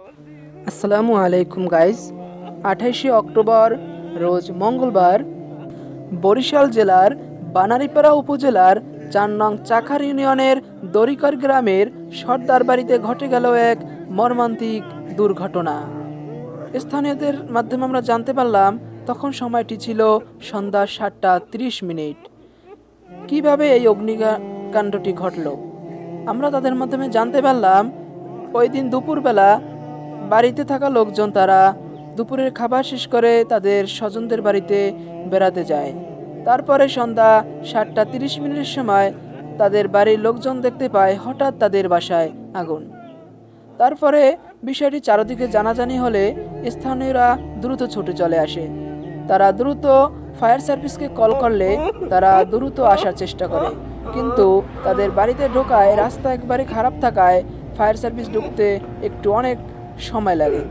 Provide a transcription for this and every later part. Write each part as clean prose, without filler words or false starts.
আসসালামু আলাইকুম guys. 28শে October রোজ মঙ্গলবার বরিশাল জেলার বানারীপাড়া উপজেলার ৪ নং চাখার ইউনিয়নের দড়িকর গ্রামের সর্দার বাড়িতে ঘটে গেল এক মর্মান্তিক দুর্ঘটনা। স্থানীয়দের মাধ্যমে আমরা জানতে পারলাম তখন সময়টি ছিল সন্ধ্যা ৭টা ৩০ মিনিট। কিভাবে এই অগ্নিকাণ্ডটি ঘটল আমরা তাদের মাধ্যমে জানতে পারলাম। ওই দিন দুপুরবেলা বাড়িতে থাকা লোকজন তারা দুপুরের খাবার শেষ করে তাদের স্বজনদের বাড়িতে বেড়াতে যায়। তারপরে সন্ধ্যা ৭টা ৩০ মিনিটের সময় তাদের বাড়ির লোকজন দেখতে পায় হঠাৎ তাদের বাসায় আগুন। তারপরে বিষয়টি চারদিকে জানাজানি হলে স্থানীয়রা দ্রুত ছুটে চলে আসে। তারা দ্রুত ফায়ার সার্ভিসকে কল করলে তারা দ্রুত আসার চেষ্টা করে, কিন্তু তাদের বাড়িতে ঢোকায় রাস্তা একবারে খারাপ থাকায় ফায়ার সার্ভিস ঢুকতে একটু অনেক সময় লাগে।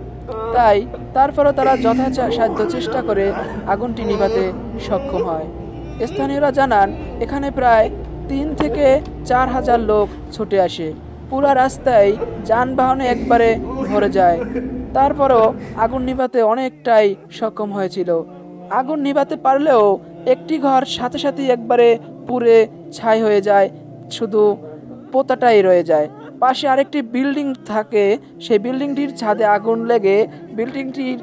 তাই তারপরও তারা যথাসাধ্য চেষ্টা করে আগুনটি নিভাতে সক্ষম হয়। স্থানীয়রা জানান এখানে প্রায় ৩ থেকে ৪ হাজার লোক ছুটে আসে। পুরা রাস্তায় যানবাহনে একবারে ভরে যায়। তারপরও আগুন নিভাতে অনেকটাই সক্ষম হয়েছিল। আগুন নিভাতে পারলেও একটি ঘর সাথে সাথেই একবারে পুড়ে ছাই হয়ে যায়, শুধু পোতাটাই রয়ে যায়। পাশে আরেকটি বিল্ডিং থাকে, সেই বিল্ডিংটির ছাদে আগুন লেগে বিল্ডিংটির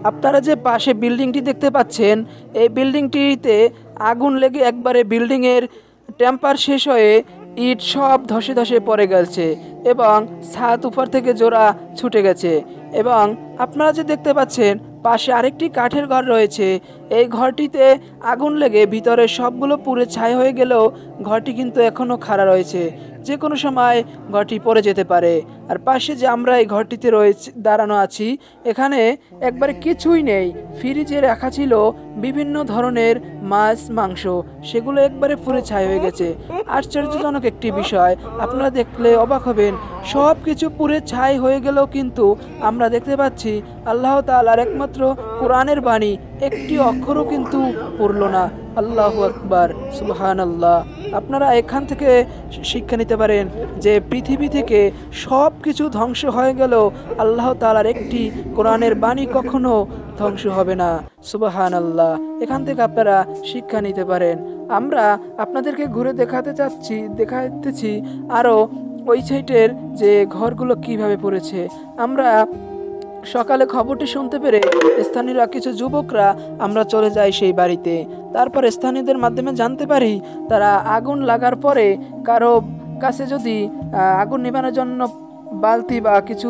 আপনারা যে পাশে বিল্ডিংটি দেখতে পাচ্ছেন, এই বিল্ডিংটিতে আগুন লেগে একবারে বিল্ডিংয়ের টেম্পার শেষ হয়ে ইট সব ধসে ধসে পড়ে গেছে এবং ছাদ উপর থেকে জোড়া ছুটে গেছে। এবং আপনারা যে দেখতে পাচ্ছেন পাশে আরেকটি কাঠের ঘর রয়েছে, এই ঘরটিতে আগুন লেগে ভিতরে সবগুলো পুড়ে ছাই হয়ে গেলেও ঘরটি কিন্তু এখনও খাড়া রয়েছে, যে কোনো সময় ঘরটি পড়ে যেতে পারে। আর পাশে যে আমরা এই ঘরটিতে দাঁড়ানো আছি, এখানে একবারে কিছুই নেই। ফ্রিজে রাখা ছিল বিভিন্ন ধরনের মাছ মাংস, সেগুলো একবারে পুড়ে ছাই হয়ে গেছে। আশ্চর্যজনক একটি বিষয়, আপনারা দেখলে অবাক হবেন। সব কিছু পুড়ে ছাই হয়ে গেলেও কিন্তু আমরা দেখতে পাচ্ছি আল্লাহ তাআলার একমাত্র কোরআনের বাণী একটি অক্ষরও কিন্তু পড়ল না। আল্লাহু আকবার, সুবহানাল্লাহ। আপনারা এখান থেকে শিক্ষা নিতে পারেন যে পৃথিবী থেকে সব কিছু ধ্বংস হয়ে গেলেও আল্লাহ তাআলার একটি কোরআনের বাণী কখনো ধ্বংস হবে না। সুবহানাল্লাহ। এখান থেকে আপনারা শিক্ষা নিতে পারেন। আমরা আপনাদেরকে ঘুরে দেখাতেছি আরও ওই সাইটের যে ঘরগুলো কিভাবে পড়েছে। আমরা সকালে খবরটি শুনতে পেরে স্থানীয়রা কিছু যুবকরা আমরা চলে যাই সেই বাড়িতে। তারপর স্থানীয়দের মাধ্যমে জানতে পারি তারা আগুন লাগার পরে কারো কাছে যদি আগুন নেভানোর জন্য বালতি বা কিছু